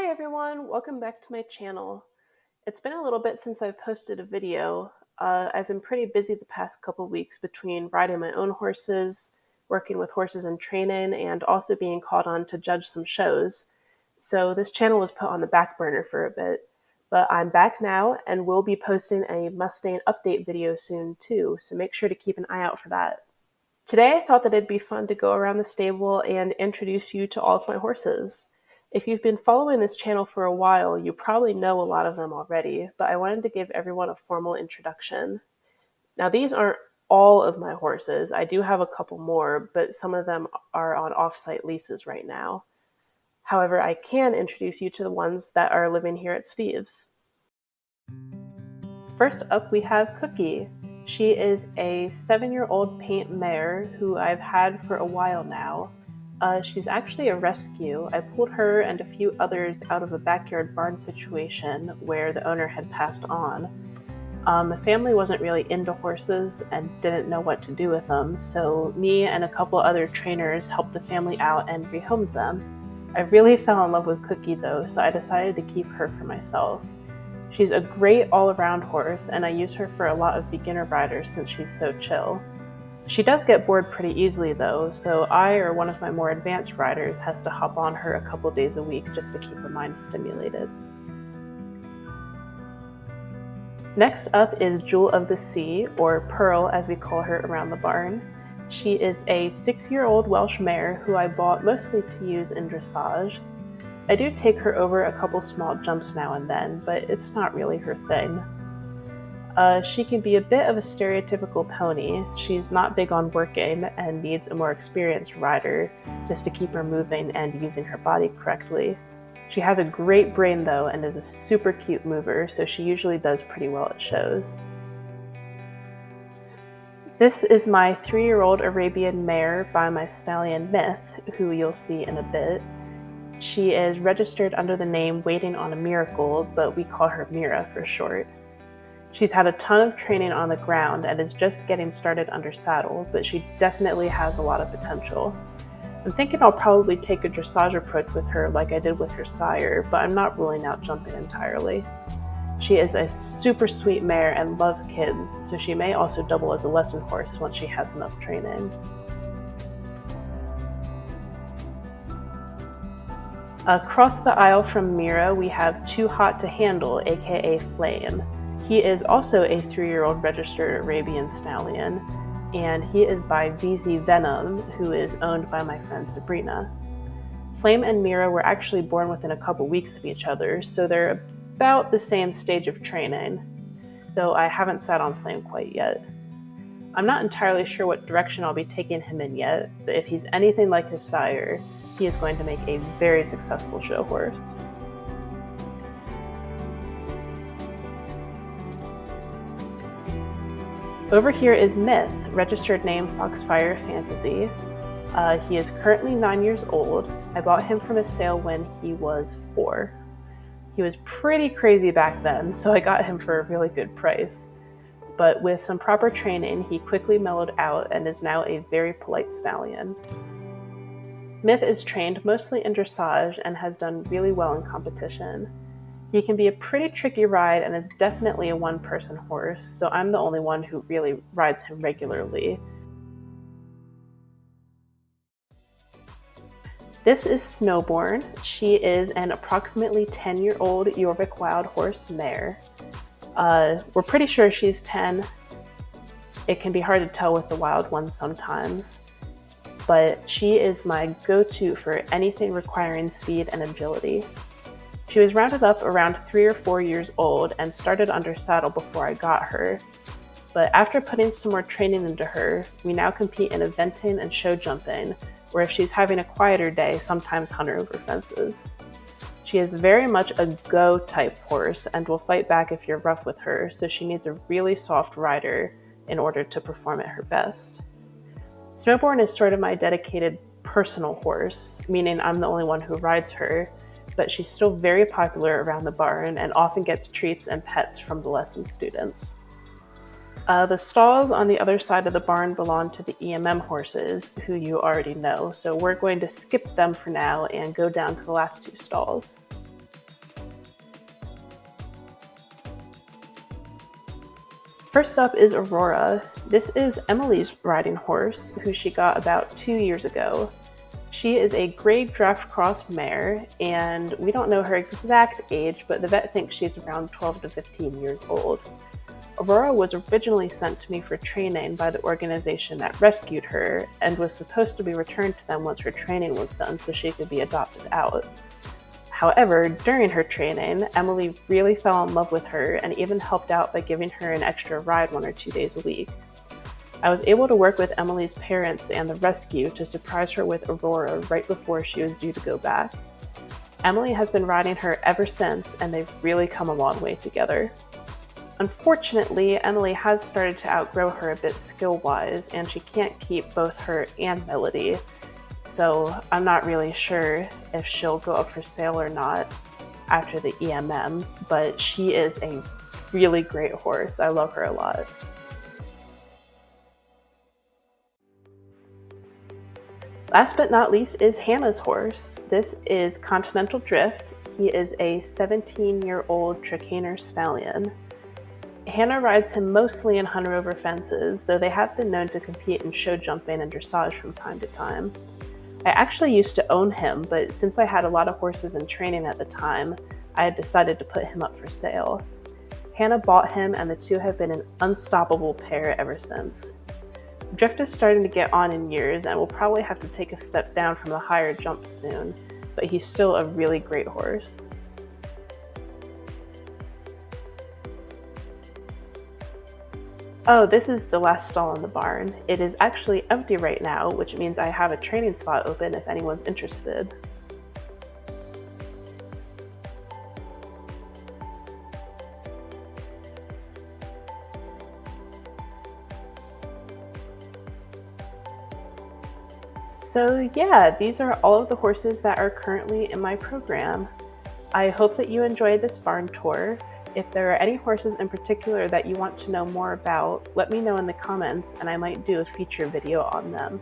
Hi everyone, welcome back to my channel. It's been a little bit since I've posted a video. I've been pretty busy the past couple weeks between riding my own horses, working with horses in training, and also being called on to judge some shows. So this channel was put on the back burner for a bit, but I'm back now and will be posting a Mustang update video soon too, so make sure to keep an eye out for that. Today I thought that it'd be fun to go around the stable and introduce you to all of my horses. If you've been following this channel for a while, you probably know a lot of them already, but I wanted to give everyone a formal introduction. Now these aren't all of my horses. I do have a couple more, but some of them are on off-site leases right now. However, I can introduce you to the ones that are living here at Steve's. First up, we have Cookie. She is a 7-year-old paint mare who I've had for a while now. She's actually a rescue. I pulled her and a few others out of a backyard barn situation where the owner had passed on. The family wasn't really into horses and didn't know what to do with them, so me and a couple other trainers helped the family out and rehomed them. I really fell in love with Cookie though, so I decided to keep her for myself. She's a great all-around horse, and I use her for a lot of beginner riders since she's so chill. She does get bored pretty easily though, so I or one of my more advanced riders has to hop on her a couple days a week just to keep her mind stimulated. Next up is Jewel of the Sea, or Pearl as we call her around the barn. She is a 6-year-old Welsh mare who I bought mostly to use in dressage. I do take her over a couple small jumps now and then, but it's not really her thing. She can be a bit of a stereotypical pony. She's not big on working and needs a more experienced rider just to keep her moving and using her body correctly. She has a great brain though and is a super cute mover, so she usually does pretty well at shows. This is my 3-year-old Arabian mare by my stallion Myth, who you'll see in a bit. She is registered under the name Waiting on a Miracle, but we call her Mira for short. She's had a ton of training on the ground and is just getting started under saddle, but she definitely has a lot of potential. I'm thinking I'll probably take a dressage approach with her like I did with her sire, but I'm not ruling out jumping entirely. She is a super sweet mare and loves kids, so she may also double as a lesson horse once she has enough training. Across the aisle from Mira, we have Too Hot to Handle, aka Flame. He is also a 3-year-old registered Arabian stallion, and he is by VZ Venom, who is owned by my friend Sabrina. Flame and Mira were actually born within a couple weeks of each other, so they're about the same stage of training, though I haven't sat on Flame quite yet. I'm not entirely sure what direction I'll be taking him in yet, but if he's anything like his sire, he is going to make a very successful show horse. Over here is Myth, registered name Foxfire Fantasy. He is currently 9 years old. I bought him from a sale when he was 4. He was pretty crazy back then, so I got him for a really good price. But with some proper training, he quickly mellowed out and is now a very polite stallion. Myth is trained mostly in dressage and has done really well in competition. He can be a pretty tricky ride and is definitely a one-person horse, so I'm the only one who really rides him regularly. This is Snowborn. She is an approximately 10-year-old Jorvik Wild Horse mare. We're pretty sure she's 10. It can be hard to tell with the wild ones sometimes, but she is my go-to for anything requiring speed and agility. She was rounded up around 3 or 4 years old and started under saddle before I got her, but after putting some more training into her, we now compete in eventing and show jumping, where if she's having a quieter day, sometimes hunt her over fences. She is very much a go type horse and will fight back if you're rough with her, so she needs a really soft rider in order to perform at her best. Snowborn is sort of my dedicated personal horse, meaning I'm the only one who rides her, but she's still very popular around the barn and often gets treats and pets from the lesson students. The stalls on the other side of the barn belong to the EMM horses, who you already know, so we're going to skip them for now and go down to the last 2 stalls. First up is Aurora. This is Emily's riding horse, who she got about 2 years ago. She is a grade draft cross mare, and we don't know her exact age, but the vet thinks she's around 12 to 15 years old. Aurora was originally sent to me for training by the organization that rescued her and was supposed to be returned to them once her training was done so she could be adopted out. However, during her training, Emily really fell in love with her and even helped out by giving her an extra ride 1 or 2 days a week. I was able to work with Emily's parents and the rescue to surprise her with Aurora right before she was due to go back. Emily has been riding her ever since, and they've really come a long way together. Unfortunately, Emily has started to outgrow her a bit skill-wise, and she can't keep both her and Melody, so I'm not really sure if she'll go up for sale or not after the EMM, but she is a really great horse. I love her a lot. Last but not least is Hannah's horse. This is Continental Drift. He is a 17-year-old Trakehner Stallion. Hannah rides him mostly in hunter over fences, though they have been known to compete in show jumping and dressage from time to time. I actually used to own him, but since I had a lot of horses in training at the time, I had decided to put him up for sale. Hannah bought him, and the two have been an unstoppable pair ever since. Drift is starting to get on in years and will probably have to take a step down from the higher jumps soon, but he's still a really great horse. Oh, this is the last stall in the barn. It is actually empty right now, which means I have a training spot open if anyone's interested. So yeah, these are all of the horses that are currently in my program. I hope that you enjoyed this barn tour. If there are any horses in particular that you want to know more about, let me know in the comments and I might do a feature video on them.